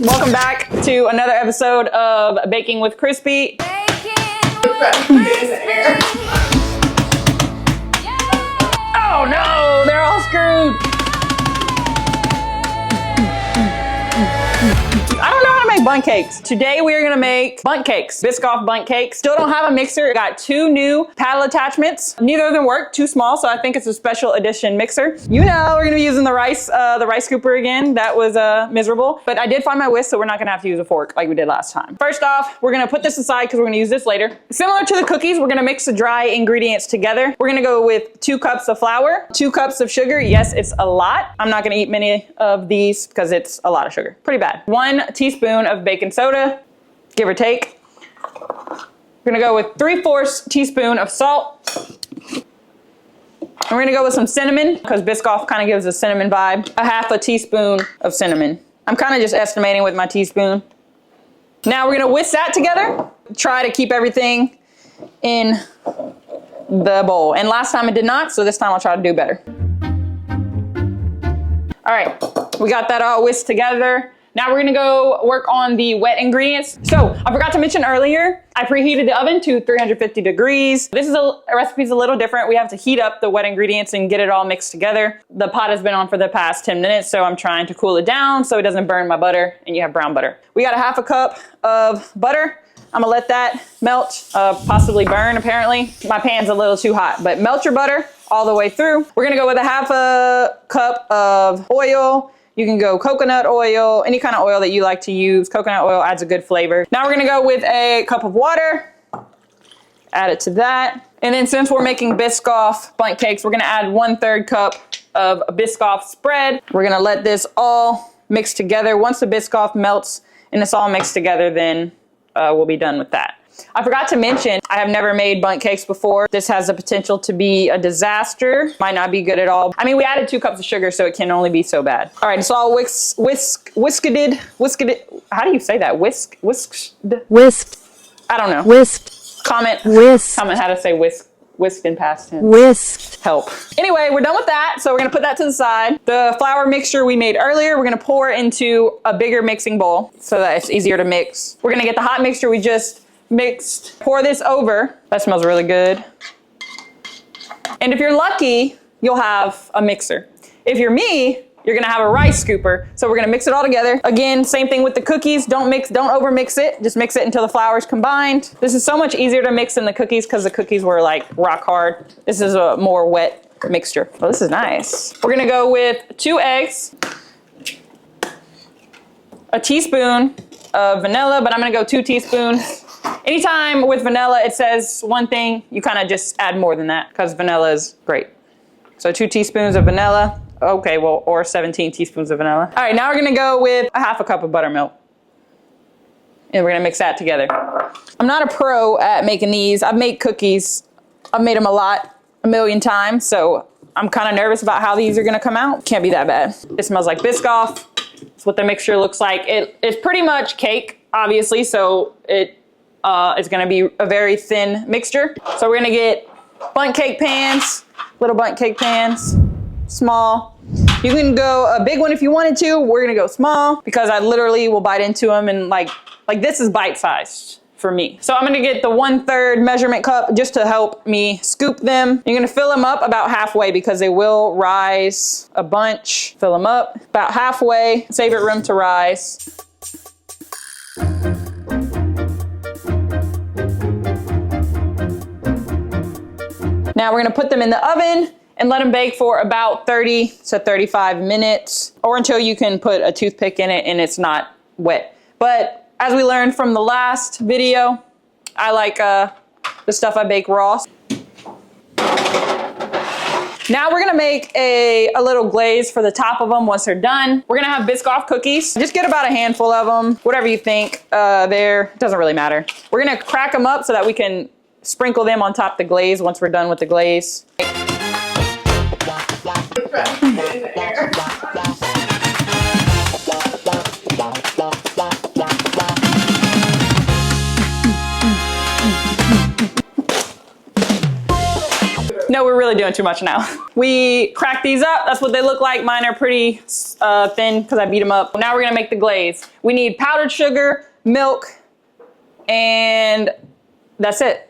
Welcome back to another episode of Baking with Crispy. Oh no, they're all screwed. I don't know how to make bundt cakes. Today we are gonna make bundt cakes, Biscoff bundt cakes. Still don't have a mixer. Got two new paddle attachments. Neither of them work, too small, so I think it's a special edition mixer. You know, we're gonna be using the rice scooper again. That was miserable, but I did find my whisk, so we're not gonna have to use a fork like we did last time. First off, we're gonna put this aside because we're gonna use this later. Similar to the cookies, we're gonna mix the dry ingredients together. We're gonna go with 2 cups of flour, 2 cups of sugar. Yes, it's a lot. I'm not gonna eat many of these because it's a lot of sugar. Pretty bad. 1 teaspoon of baking soda, give or take. We're gonna go with 3/4 teaspoon of salt. And we're gonna go with some cinnamon because Biscoff kind of gives a cinnamon vibe. 1/2 teaspoon of cinnamon. I'm kind of just estimating with my teaspoon. Now we're gonna whisk that together. Try to keep everything in the bowl. And last time I did not, so this time I'll try to do better. All right, we got that all whisked together. Now we're gonna go work on the wet ingredients. So I forgot to mention earlier, I preheated the oven to 350 degrees. This is recipe's a little different. We have to heat up the wet ingredients and get it all mixed together. The pot has been on for the past 10 minutes, so I'm trying to cool it down so it doesn't burn my butter and you have brown butter. We got 1/2 cup of butter. I'm gonna let that melt, possibly burn apparently. My pan's a little too hot, but melt your butter all the way through. We're gonna go with 1/2 cup of oil. You can go coconut oil, any kind of oil that you like to use. Coconut oil adds a good flavor. Now we're gonna go with a cup of water. Add it to that. And then since we're making Biscoff bundt cakes, we're gonna add 1/3 cup of Biscoff spread. We're gonna let this all mix together. Once the Biscoff melts and it's all mixed together, then we'll be done with that. I forgot to mention, I have never made bundt cakes before. This has the potential to be a disaster. Might not be good at all. I mean, we added 2 cups of sugar, so it can only be so bad. All right, it's all whisked. How do you say that? Whisked? I don't know. Whisked. Comment how to say whisked in past tense. Whisked. Help. Anyway, we're done with that, so we're gonna put that to the side. The flour mixture we made earlier, we're gonna pour into a bigger mixing bowl so that it's easier to mix. We're gonna get the hot mixture we just mixed, pour this over. That smells really good. And if you're lucky, you'll have a mixer. If you're me, you're gonna have a rice scooper. So we're gonna mix it all together. Again, same thing with the cookies. Don't over mix it. Just mix it until the flour's combined. This is so much easier to mix than the cookies because the cookies were like rock hard. This is a more wet mixture. Oh, this is nice. We're gonna go with 2 eggs, a teaspoon of vanilla, but I'm gonna go 2 teaspoons. Anytime with vanilla, it says one thing, you kind of just add more than that because vanilla is great. So 2 teaspoons of vanilla. Okay, well, or 17 teaspoons of vanilla. All right, now we're gonna go with 1/2 cup of buttermilk. And we're gonna mix that together. I'm not a pro at making these. I've made cookies. I've made them a million times, so I'm kind of nervous about how these are gonna come out. Can't be that bad. It smells like Biscoff. That's what the mixture looks like. It's pretty much cake, obviously, so it's gonna be a very thin mixture. So we're gonna get bundt cake pans, little bundt cake pans, small. You can go a big one if you wanted to. We're gonna go small because I literally will bite into them and like this is bite-sized for me. So I'm gonna get the 1/3 measurement cup just to help me scoop them. You're gonna fill them up about halfway because they will rise a bunch. Fill them up about halfway, save it room to rise. Now we're gonna put them in the oven and let them bake for about 30 to 35 minutes or until you can put a toothpick in it and it's not wet. But as we learned from the last video, I like the stuff I bake raw. Now we're gonna make a little glaze for the top of them once they're done. We're gonna have Biscoff cookies. Just get about a handful of them, whatever you think there, doesn't really matter. We're gonna crack them up so that we can sprinkle them on top of the glaze once we're done with the glaze. No, we're really really doing too much now. We cracked these up. That's what they look like. Mine are pretty thin because I beat them up. Now we're gonna make the glaze. We need powdered sugar, milk, and that's it.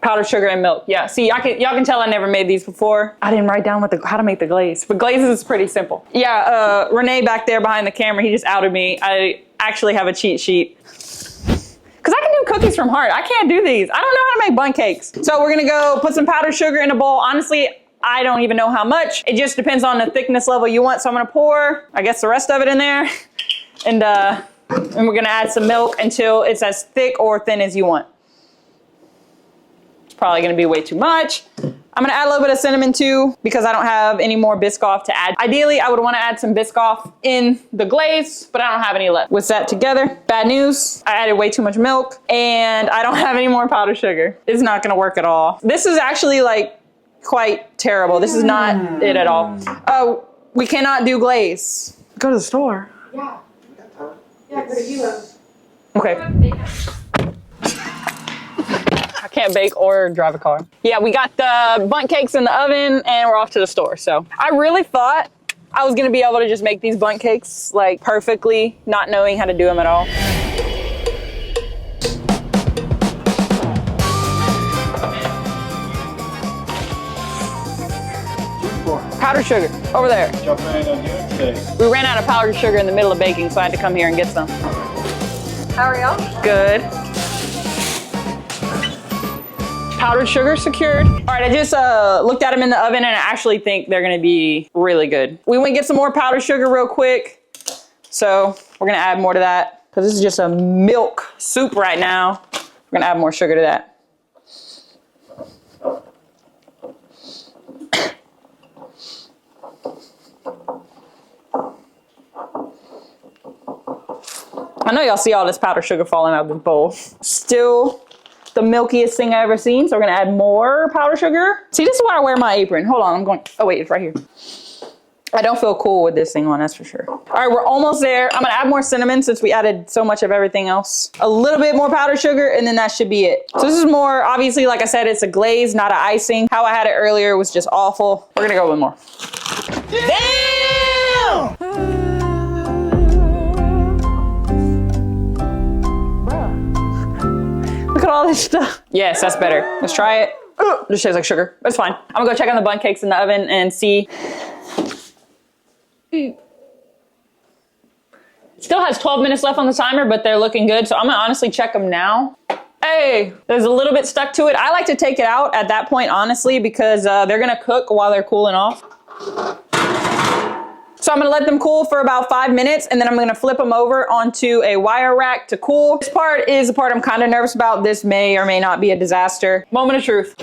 Powdered sugar and milk. Yeah, see, y'all can tell I never made these before. I didn't write down how to make the glaze, but glazes is pretty simple. Yeah, Renee back there behind the camera, he just outed me. I actually have a cheat sheet. Cause I can do cookies from heart. I can't do these. I don't know how to make bundt cakes. So we're gonna go put some powdered sugar in a bowl. Honestly, I don't even know how much. It just depends on the thickness level you want. So I'm gonna pour, I guess, the rest of it in there. And we're gonna add some milk until it's as thick or thin as you want. It's probably gonna be way too much. I'm gonna add a little bit of cinnamon too because I don't have any more Biscoff to add. Ideally, I would wanna add some Biscoff in the glaze, but I don't have any left. With that together, bad news, I added way too much milk and I don't have any more powdered sugar. It's not gonna work at all. This is actually like quite terrible. This is not it at all. Oh, we cannot do glaze. Go to the store. Yeah. Yeah, go to Hilo. Okay. I can't bake or drive a car. Yeah, we got the bundt cakes in the oven and we're off to the store. So I really thought I was gonna be able to just make these bundt cakes like perfectly, not knowing how to do them at all. Powdered sugar, over there. We ran out of powdered sugar in the middle of baking, so I had to come here and get some. How are y'all? Good. Powdered sugar secured. All right, I just looked at them in the oven and I actually think they're gonna be really good. We went and get some more powdered sugar real quick. So we're gonna add more to that because this is just a milk soup right now. We're gonna add more sugar to that. I know y'all see all this powdered sugar falling out of the bowl. Still the milkiest thing I ever seen. So we're gonna add more powdered sugar. See, this is why I wear my apron. Hold on, I'm going, oh wait, it's right here. I don't feel cool with this thing on, that's for sure. All right, we're almost there. I'm gonna add more cinnamon since we added so much of everything else. A little bit more powdered sugar and then that should be it. So this is more, obviously, like I said, it's a glaze, not an icing. How I had it earlier was just awful. We're gonna go with more. Damn! Look at all this stuff. Yes, that's better. Let's try it. Ooh, this tastes like sugar. That's fine. I'm gonna go check on the bundt cakes in the oven and see. Still has 12 minutes left on the timer, but they're looking good. So I'm gonna honestly check them now. Hey, there's a little bit stuck to it. I like to take it out at that point, honestly, because they're gonna cook while they're cooling off. So I'm gonna let them cool for about 5 minutes and then I'm gonna flip them over onto a wire rack to cool. This part is the part I'm kind of nervous about. This may or may not be a disaster. Moment of truth.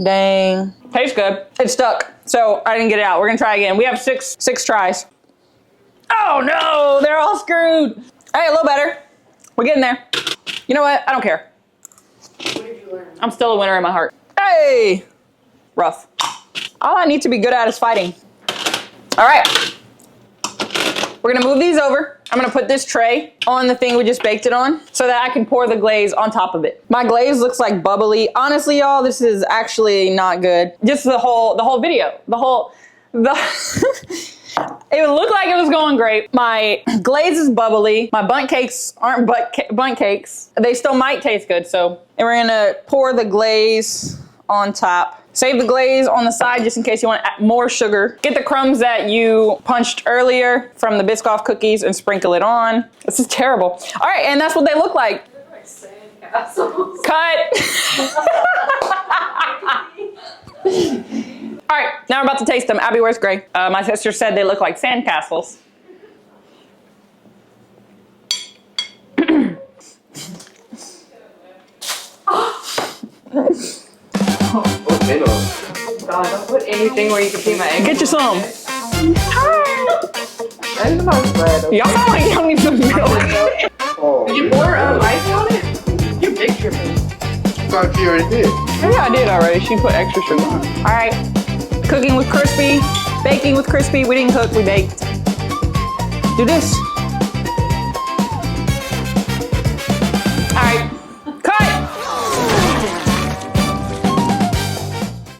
Dang. Tastes good. It's stuck, so I didn't get it out. We're gonna try again. We have six tries. Oh no, they're all screwed. Hey, a little better. We're getting there. You know what? I don't care. What did you learn? I'm still a winner in my heart. Hey! Rough. All I need to be good at is fighting. All right. We're gonna move these over. I'm gonna put this tray on the thing we just baked it on so that I can pour the glaze on top of it. My glaze looks like bubbly. Honestly, y'all, this is actually not good. Just the whole video. It looked like it was going great. My glaze is bubbly. My bundt cakes aren't bundt cakes. They still might taste good, so. And we're gonna pour the glaze on top. Save the glaze on the side just in case you want to add more sugar. Get the crumbs that you punched earlier from the Biscoff cookies and sprinkle it on. This is terrible. All right, and that's what they look like. They look like sandcastles. Cut. All right, now I'm about to taste them. Abby, where's Gray? My sister said they look like sandcastles. God, don't put anything where you can see my egg. Get you some. And the most bread. Y'all sound like y'all need some milk. Did you pour ice on it? You big tripping. I thought you already did. Yeah, I did already. She put extra sugar on it. All right, cooking with crispy, baking with crispy. We didn't cook, we baked. Do this.